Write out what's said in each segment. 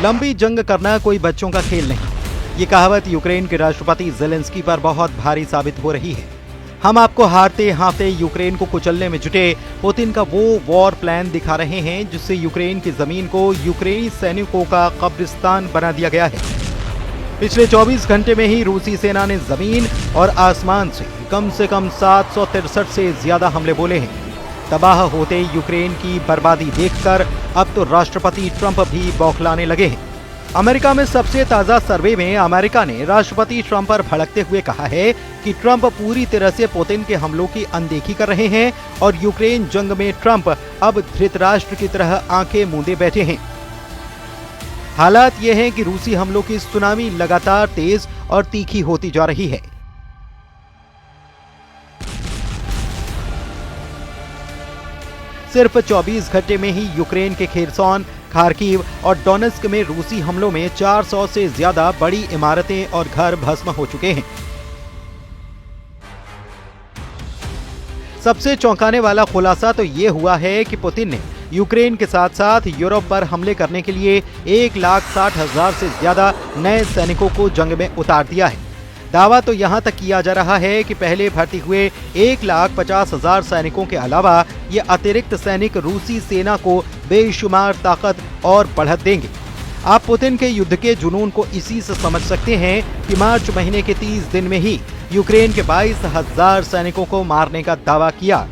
लंबी जंग करना कोई बच्चों का खेल नहीं। ये कहावत यूक्रेन के राष्ट्रपति ज़ेलेंस्की पर बहुत भारी साबित हो रही है। हम आपको हारते हारते यूक्रेन को कुचलने में जुटे पुतिन का वो वॉर प्लान दिखा रहे हैं जिससे यूक्रेन की जमीन को यूक्रेनी सैनिकों का कब्रिस्तान बना दिया गया है। पिछले 24 घंटे में ही रूसी सेना ने जमीन और आसमान से कम 763 से ज्यादा हमले बोले हैं। तबाह होते यूक्रेन की बर्बादी देखकर अब तो राष्ट्रपति ट्रंप भी बौखलाने लगे हैं। अमेरिका में सबसे ताजा सर्वे में अमेरिका ने राष्ट्रपति ट्रंप पर भड़कते हुए कहा है कि ट्रंप पूरी तरह से पुतिन के हमलों की अनदेखी कर रहे हैं और यूक्रेन जंग में ट्रंप अब धृतराष्ट्र की तरह आंखें मूंदे बैठे हैं। हालात ये हैं कि रूसी हमलों की सुनामी लगातार तेज और तीखी होती जा रही है। सिर्फ 24 घंटे में ही यूक्रेन के खेरसॉन, खार्किव और डोनेस्क में रूसी हमलों में 400 से ज्यादा बड़ी इमारतें और घर भस्म हो चुके हैं। सबसे चौंकाने वाला खुलासा तो ये हुआ है कि पुतिन ने यूक्रेन के साथ साथ यूरोप पर हमले करने के लिए 1,60,000 से ज्यादा नए सैनिकों को जंग में उतार दिया है। दावा तो यहां तक किया जा रहा है कि पहले भर्ती हुए 1,50,000 सैनिकों के अलावा ये अतिरिक्त सैनिक रूसी सेना को बेशुमार ताकत और बढ़त देंगे। आप पुतिन के युद्ध के जुनून को इसी से समझ सकते हैं कि मार्च महीने के 30 दिन में ही यूक्रेन के 22,000 सैनिकों को मारने का दावा किया।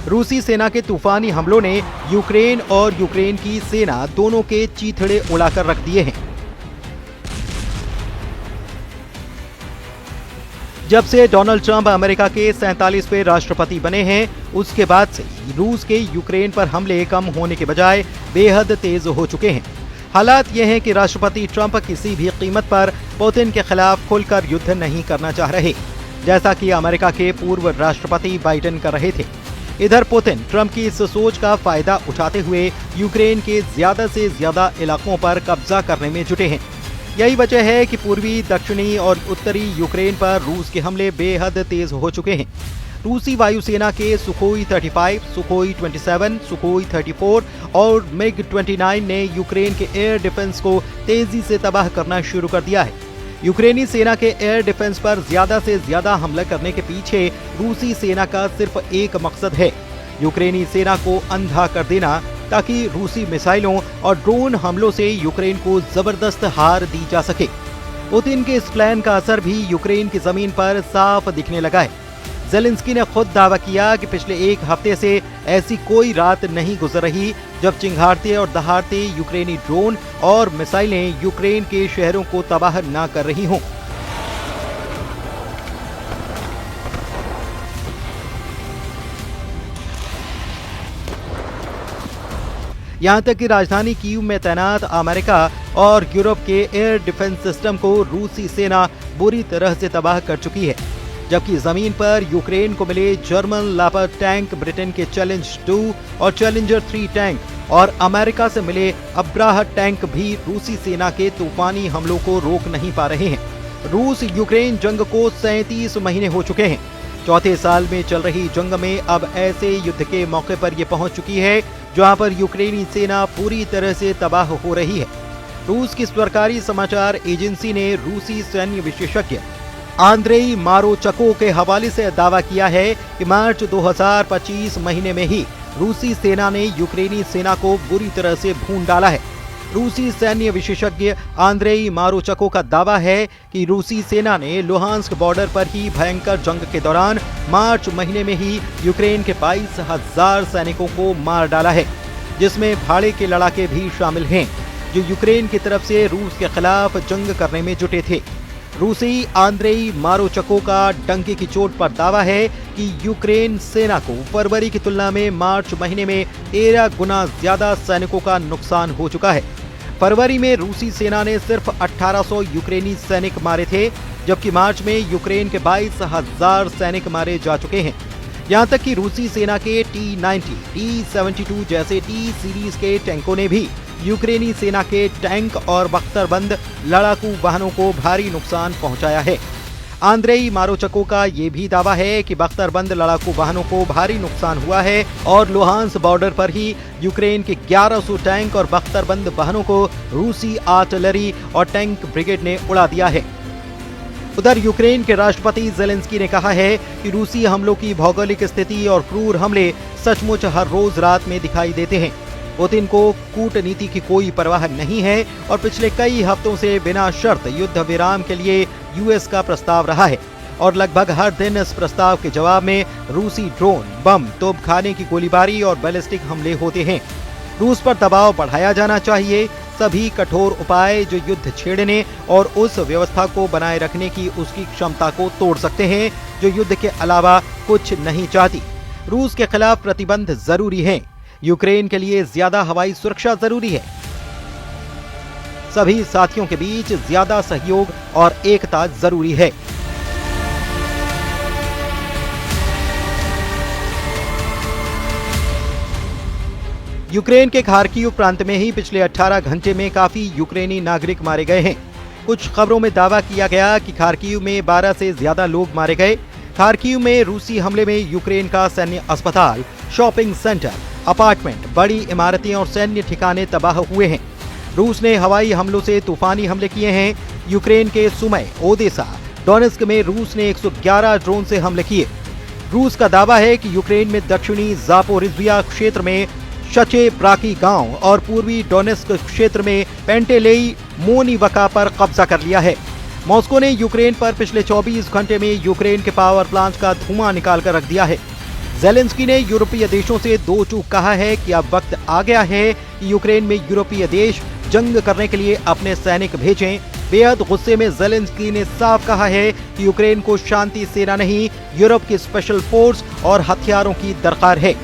रूसी सेना के तूफानी हमलों ने यूक्रेन और यूक्रेन की सेना दोनों के चीथड़े उड़ाकर रख दिए हैं। जब से डोनाल्ड ट्रंप अमेरिका के 47वें राष्ट्रपति बने हैं, उसके बाद से रूस के यूक्रेन पर हमले कम होने के बजाय बेहद तेज हो चुके हैं। हालात ये हैं कि राष्ट्रपति ट्रंप किसी भी कीमत पर पुतिन के खिलाफ खुलकर युद्ध नहीं करना चाह रहे, जैसा कि अमेरिका के पूर्व राष्ट्रपति बाइडेन कर रहे थे। इधर पुतिन ट्रंप की इस सोच का फायदा उठाते हुए यूक्रेन के ज्यादा से ज्यादा इलाकों पर कब्जा करने में जुटे हैं। यही वजह है कि पूर्वी, दक्षिणी और उत्तरी यूक्रेन पर रूस के हमले बेहद तेज हो चुके हैं। रूसी वायुसेना के सुखोई 35, सुखोई 27, सुखोई 34 और मिग 29 ने यूक्रेन के एयर डिफेंस को तेजी से तबाह करना शुरू कर दिया है। यूक्रेनी सेना के एयर डिफेंस पर ज्यादा से ज्यादा हमला करने के पीछे रूसी सेना का सिर्फ एक मकसद है, यूक्रेनी सेना को अंधा कर देना, ताकि रूसी मिसाइलों और ड्रोन हमलों से यूक्रेन को जबरदस्त हार दी जा सके। पुतिन के इस प्लान का असर भी यूक्रेन की जमीन पर साफ दिखने लगा है। ज़ेलेंस्की ने खुद दावा किया कि पिछले एक हफ्ते से ऐसी कोई रात नहीं गुजर रही जब चिंघाड़ते और दहाड़ते यूक्रेनी ड्रोन और मिसाइलें यूक्रेन के शहरों को तबाह न कर रही हों। यहां तक कि राजधानी कीव में तैनात अमेरिका और यूरोप के एयर डिफेंस सिस्टम को रूसी सेना बुरी तरह से तबाह कर चुकी है, जबकि जमीन पर यूक्रेन को मिले जर्मन लेपर्ड टैंक, ब्रिटेन के चैलेंज 2 और चैलेंजर 3 टैंक और अमेरिका से मिले अब्राहम टैंक भी रूसी सेना के तूफानी हमलों को रोक नहीं पा रहे हैं। रूस यूक्रेन जंग को 37 महीने हो चुके हैं। चौथे साल में चल रही जंग में अब ऐसे युद्ध के मौके पर यह पहुंच चुकी है जहां पर यूक्रेनी सेना पूरी तरह से तबाह हो रही है। रूस की सरकारी समाचार एजेंसी ने रूसी सैन्य विशेषज्ञ आंद्रेई मारोचको के हवाले से दावा किया है कि मार्च 2025 महीने में ही रूसी सेना ने यूक्रेनी सेना को बुरी तरह से भून डाला है। रूसी सैन्य विशेषज्ञ आंद्रेई मारोचको का दावा है कि रूसी सेना ने लुहांस्क बॉर्डर पर ही भयंकर जंग के दौरान मार्च महीने में ही यूक्रेन के 22,000 सैनिकों को मार डाला है, जिसमें भाड़े के लड़ाके भी शामिल हैं, जो यूक्रेन की तरफ से रूस के खिलाफ जंग करने में जुटे थे। रूसी आंद्रेई मारोचको का डंके की चोट पर दावा है कि यूक्रेन सेना को फरवरी की तुलना में मार्च महीने में 13 गुना ज्यादा सैनिकों का नुकसान हो चुका है। फरवरी में रूसी सेना ने सिर्फ 1800 यूक्रेनी सैनिक मारे थे, जबकि मार्च में यूक्रेन के 22,000 सैनिक मारे जा चुके हैं। यहां तक कि रूसी सेना के T-90, T-72 जैसे T सीरीज के टैंकों ने भी यूक्रेनी सेना के टैंक और बख्तरबंद लड़ाकू वाहनों को भारी नुकसान पहुंचाया है। आंद्रेई मारोचको का ये भी दावा है कि बख्तरबंद लड़ाकू वाहनों को भारी नुकसान हुआ है और लुहांस बॉर्डर पर ही यूक्रेन के 1100 टैंक और बख्तरबंद वाहनों को रूसी आर्टिलरी और टैंक ब्रिगेड ने उड़ा दिया है। उधर यूक्रेन के राष्ट्रपति जेलेंस्की ने कहा है कि रूसी हमलों की भौगोलिक स्थिति और क्रूर हमले सचमुच हर रोज रात में दिखाई देते हैं। पुतिन को कूटनीति की कोई परवाह नहीं है और पिछले कई हफ्तों से बिना शर्त युद्ध विराम के लिए यूएस का प्रस्ताव रहा है और लगभग हर दिन इस प्रस्ताव के जवाब में रूसी ड्रोन, बम, तोपखाने की गोलीबारी और बैलिस्टिक हमले होते हैं। रूस पर दबाव बढ़ाया जाना चाहिए। सभी कठोर उपाय जो युद्ध छेड़ने और उस व्यवस्था को बनाए रखने की उसकी क्षमता को तोड़ सकते हैं जो युद्ध के अलावा कुछ नहीं चाहती। रूस के खिलाफ प्रतिबंध जरूरी है। यूक्रेन के लिए ज्यादा हवाई सुरक्षा जरूरी है। सभी साथियों के बीच ज्यादा सहयोग और एकता जरूरी है। यूक्रेन के खार्किव प्रांत में ही पिछले 18 घंटे में काफी यूक्रेनी नागरिक मारे गए हैं। कुछ खबरों में दावा किया गया कि खार्किव में 12 से ज्यादा लोग मारे गए। खार्किव में रूसी हमले में यूक्रेन का सैन्य अस्पताल, शॉपिंग सेंटर, अपार्टमेंट, बड़ी इमारतें और सैन्य ठिकाने तबाह हुए हैं। रूस ने हवाई हमलों से तूफानी हमले किए हैं। यूक्रेन के सुमय, ओदेसा, डोनेस्क में रूस ने 111 ड्रोन से हमले किए। रूस का दावा है कि यूक्रेन में दक्षिणी जापोरिज्विया क्षेत्र में शचे ब्राकी गांव और पूर्वी डोनेस्क क्षेत्र में पेंटेलेई मोनिवका पर कब्जा कर लिया है। मॉस्को ने यूक्रेन पर पिछले 24 घंटे में यूक्रेन के पावर प्लांट का धुआं निकाल कर रख दिया है। जेलेंस्की ने यूरोपीय देशों से दो टूक कहा है कि अब वक्त आ गया है कि यूक्रेन में यूरोपीय देश जंग करने के लिए अपने सैनिक भेजें। बेहद गुस्से में जेलेंस्की ने साफ कहा है कि यूक्रेन को शांति सेना नहीं, यूरोप की स्पेशल फोर्स और हथियारों की दरकार है।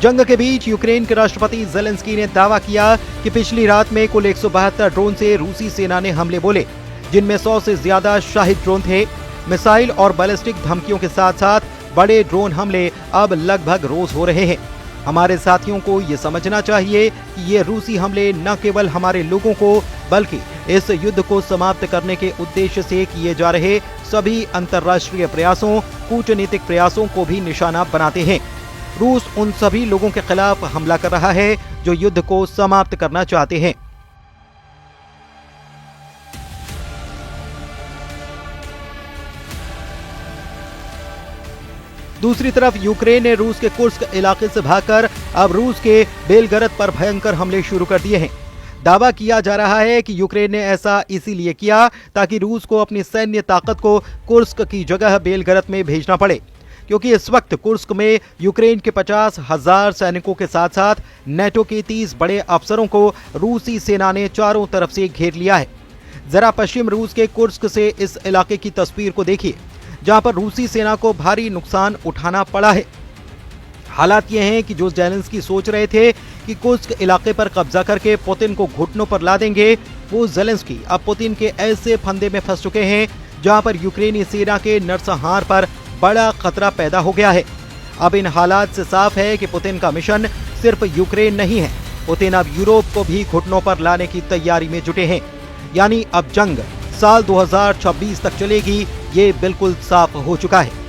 जंग के बीच यूक्रेन के राष्ट्रपति जेलेंस्की ने दावा किया कि पिछली रात में कुल 172 ड्रोन से रूसी सेना ने हमले बोले, जिनमें 100 से ज्यादा शाहिद ड्रोन थे। मिसाइल और बैलिस्टिक धमकियों के साथ साथ बड़े ड्रोन हमले अब लगभग रोज हो रहे हैं। हमारे साथियों को ये समझना चाहिए कि ये रूसी हमले न केवल हमारे लोगों को बल्कि इस युद्ध को समाप्त करने के उद्देश्य से किए जा रहे सभी अंतर्राष्ट्रीय प्रयासों, कूटनीतिक प्रयासों को भी निशाना बनाते हैं। रूस उन सभी लोगों के खिलाफ हमला कर रहा है जो युद्ध को समाप्त करना चाहते हैं। दूसरी तरफ यूक्रेन ने रूस के कुर्स्क इलाके से भागकर अब रूस के बेलगरद पर भयंकर हमले शुरू कर दिए हैं। दावा किया जा रहा है कि यूक्रेन ने ऐसा इसीलिए किया ताकि रूस को अपनी सैन्य ताकत को कुर्स्क की जगह बेलगरद में भेजना पड़े, क्योंकि इस वक्त कुर्स्क में यूक्रेन के 50,000 सैनिकों के साथ साथ नेटो के 30 बड़े अफसरों को रूसी सेना ने चारों तरफ से घेर लिया है। जरा पश्चिम रूस के कुर्स्क से इस इलाके की तस्वीर को देखिए, जहां पर रूसी सेना को भारी नुकसान उठाना पड़ा है। हालात ये हैं कि जो जेलेंस्की सोच रहे थे कि कुर्स्क इलाके पर कब्जा करके पुतिन को घुटनों पर ला देंगे, वो जेलेंस्की अब पुतिन के ऐसे फंदे में फंस चुके हैं जहां पर यूक्रेनी सेना के नरसंहार पर बड़ा खतरा पैदा हो गया है। अब इन हालात से साफ है कि पुतिन का मिशन सिर्फ यूक्रेन नहीं है। पुतिन अब यूरोप को भी घुटनों पर लाने की तैयारी में जुटे हैं। यानी अब जंग साल 2026 तक चलेगी, ये बिल्कुल साफ हो चुका है।